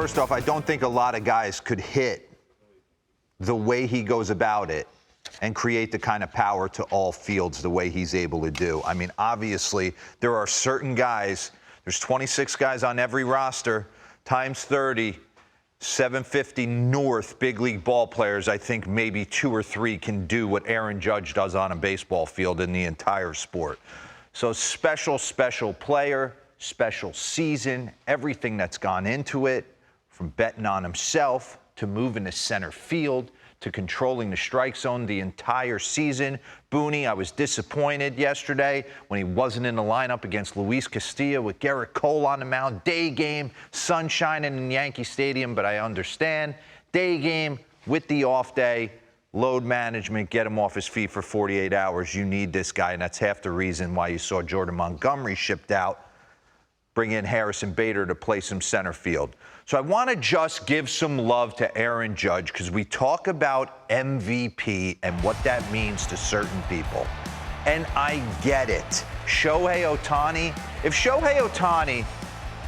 first off, I don't think a lot of guys could hit the way he goes about it and create the kind of power to all fields the way he's able to do. I mean, obviously, there are certain guys, there's 26 guys on every roster, times 30, 750 north big league ball players. I think maybe 2 or 3 can do what Aaron Judge does on a baseball field in the entire sport. So special, special player, special season, everything that's gone into it, from betting on himself to moving to center field to controlling the strike zone the entire season. Booney, I was disappointed yesterday when he wasn't in the lineup against Luis Castillo with Garrett Cole on the mound. Day game, sun shining in Yankee Stadium, but I understand. Day game with the off day, load management, get him off his feet for 48 hours. You need this guy, and that's half the reason why you saw Jordan Montgomery shipped out. Bring in Harrison Bader to play some center field. So I want to just give some love to Aaron Judge because we talk about MVP and what that means to certain people. And I get it. Shohei Ohtani, if Shohei Ohtani,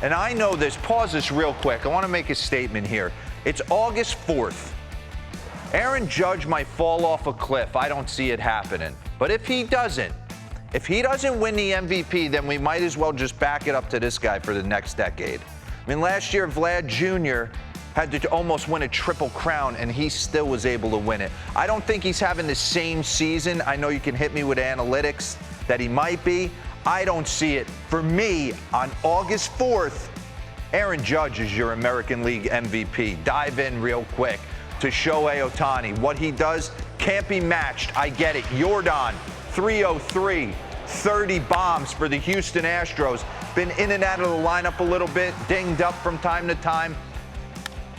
and I know this, pause this real quick. I want to make a statement here. It's August 4th. Aaron Judge might fall off a cliff. I don't see it happening. But if he doesn't win the MVP, then we might as well just back it up to this guy for the next decade. I mean, last year, Vlad Jr. had to almost win a triple crown, and he still was able to win it. I don't think he's having the same season. I know you can hit me with analytics that he might be. I don't see it. For me, on August 4th, Aaron Judge is your American League MVP. Dive in real quick to Shohei Ohtani. What he does can't be matched. I get it. Yordan, 303. 30 bombs for the Houston Astros. Been in and out of the lineup a little bit, dinged up from time to time.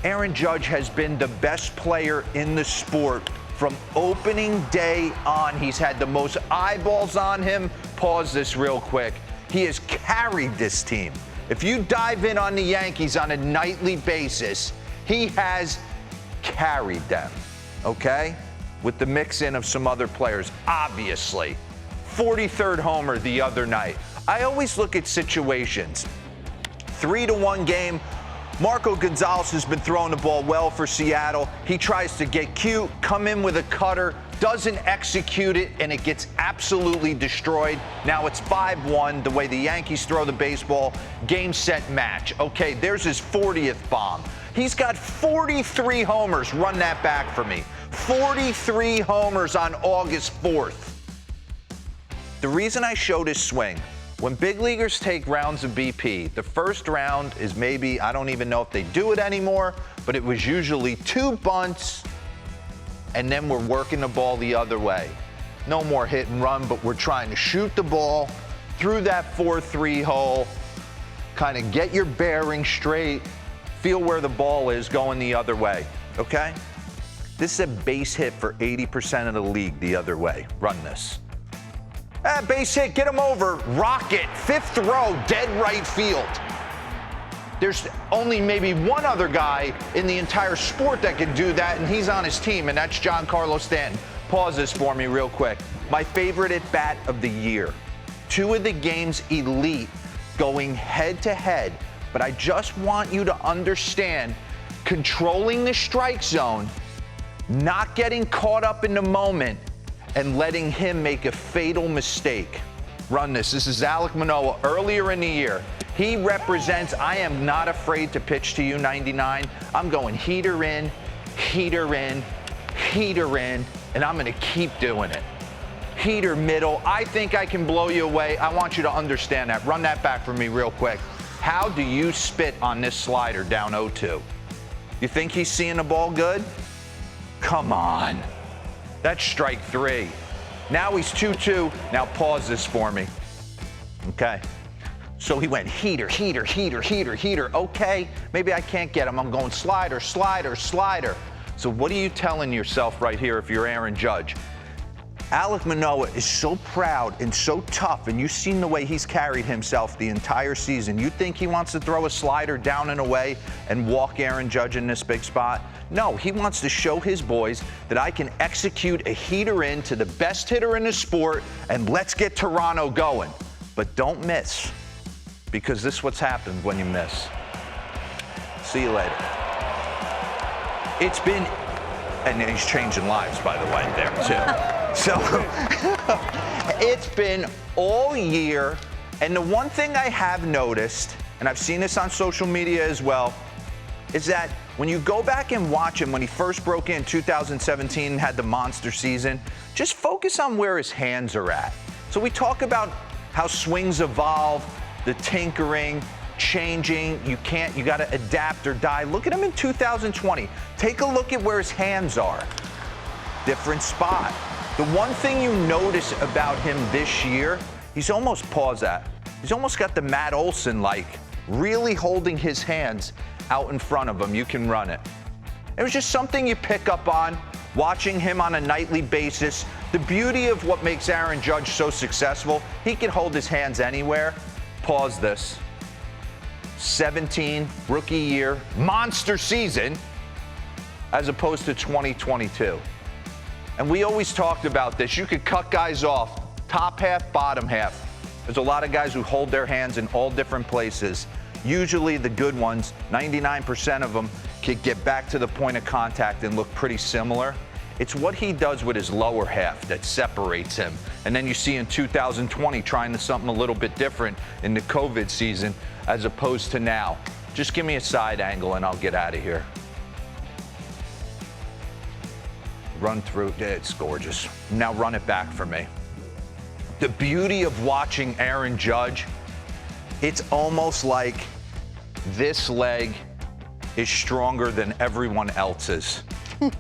Aaron Judge has been the best player in the sport from opening day on. He's had the most eyeballs on him. Pause this real quick. He has carried this team. If you dive in on the Yankees on a nightly basis, he has carried them, okay? With the mix-in of some other players, obviously. 43rd homer the other night. I always look at situations. 3-1 game. Marco Gonzalez has been throwing the ball well for Seattle. He tries to get cute, come in with a cutter, doesn't execute it, and it gets absolutely destroyed. Now it's 5-1, the way the Yankees throw the baseball. Game, set, match. Okay, there's his 40th bomb. He's got 43 homers. Run that back for me. 43 homers on August 4th. The reason I showed his swing, when big leaguers take rounds of BP, the first round is maybe, I don't even know if they do it anymore, but it was usually 2 bunts, and then we're working the ball the other way. No more hit and run, but we're trying to shoot the ball through that 4-3 hole, kind of get your bearing straight, feel where the ball is going the other way, okay? This is a base hit for 80% of the league the other way. Run this. Base hit, get him over, rocket, 5th row, dead right field. There's only maybe one other guy in the entire sport that can do that, and he's on his team, and that's Giancarlo Stanton. Pause this for me real quick. My favorite at-bat of the year. 2 of the game's elite going head-to-head, but I just want you to understand, controlling the strike zone, not getting caught up in the moment, and letting him make a fatal mistake. Run this. This is Alek Manoah earlier in the year. He represents, I am not afraid to pitch to you, 99. I'm going heater in, heater in, heater in, and I'm going to keep doing it. Heater middle. I think I can blow you away. I want you to understand that. Run that back for me real quick. How do you spit on this slider down 0-2? You think he's seeing the ball good? Come on. That's strike 3. Now he's 2-2. Now pause this for me. Okay. So he went heater, heater, heater, heater, heater. Okay, maybe I can't get him. I'm going slider, slider, slider. So what are you telling yourself right here if you're Aaron Judge? Alek Manoah is so proud and so tough, and you've seen the way he's carried himself the entire season. You think he wants to throw a slider down and away and walk Aaron Judge in this big spot? No, he wants to show his boys that I can execute a heater in to the best hitter in the sport, and let's get Toronto going. But don't miss, because this is what's happened when you miss. See you later. It's been, and he's changing lives, by the way, there too. So it's been all year, and the one thing I have noticed, and I've seen this on social media as well, is that when you go back and watch him when he first broke in 2017 and had the monster season, just focus on where his hands are at. So we talk about how swings evolve, the tinkering, changing, you got to adapt or die. Look at him in 2020. Take a look at where his hands are. Different spot. The one thing you notice about him this year, he's almost he's almost got the Matt Olson-like, really holding his hands out in front of him. You can run it. It was just something you pick up on, watching him on a nightly basis. The beauty of what makes Aaron Judge so successful, he can hold his hands anywhere. Pause this. 17, rookie year, monster season, as opposed to 2022. And we always talked about this. You could cut guys off, top half, bottom half. There's a lot of guys who hold their hands in all different places. Usually the good ones, 99% of them, can get back to the point of contact and look pretty similar. It's what he does with his lower half that separates him. And then you see in 2020 trying something a little bit different in the COVID season as opposed to now. Just give me a side angle and I'll get out of here. Run through, it's gorgeous. Now run it back for me. The beauty of watching Aaron Judge, it's almost like this leg is stronger than everyone else's.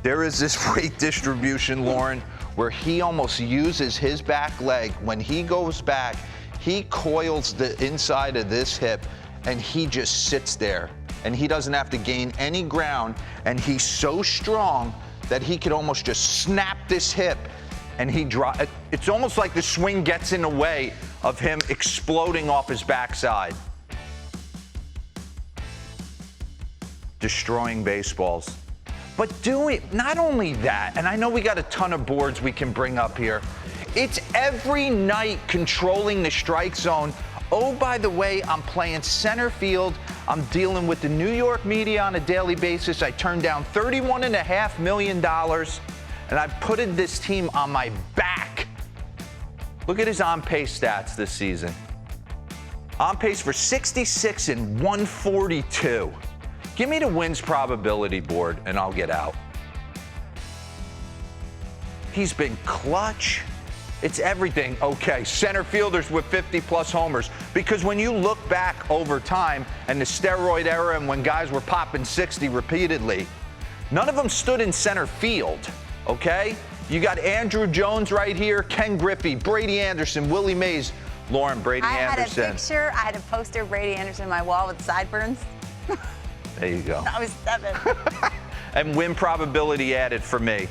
There is this weight distribution, Lauren, where he almost uses his back leg. When he goes back, he coils the inside of this hip and he just sits there and he doesn't have to gain any ground, and he's so strong that he could almost just snap this hip and he drop. It's almost like the swing gets in the way of him exploding off his backside. Destroying baseballs. But doing not only that, and I know we got a ton of boards we can bring up here, it's every night controlling the strike zone. Oh, by the way, I'm playing center field. I'm dealing with the New York media on a daily basis. I turned down $31.5 million, and I've put this team on my back. Look at his on-pace stats this season. On pace for 66 and 142. Give me the wins probability board, and I'll get out. He's been clutch. It's everything. Okay, center fielders with 50-plus homers. Because when you look back over time and the steroid era and when guys were popping 60 repeatedly, none of them stood in center field, okay? You got Andrew Jones right here, Ken Griffey, Brady Anderson, Willie Mays, Lauren, Brady Anderson. I had a picture, I had a poster of Brady Anderson on my wall with sideburns. There you go. I was 7. And win probability added for me,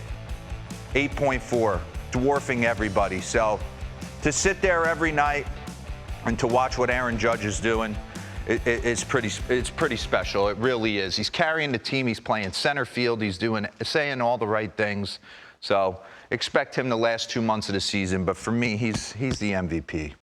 8.4, dwarfing everybody. So to sit there every night and to watch what Aaron Judge is doing, it's pretty special. It really is. He's carrying the team. He's playing center field. He's saying all the right things. So expect him the last 2 months of the season. But for me, he's the MVP.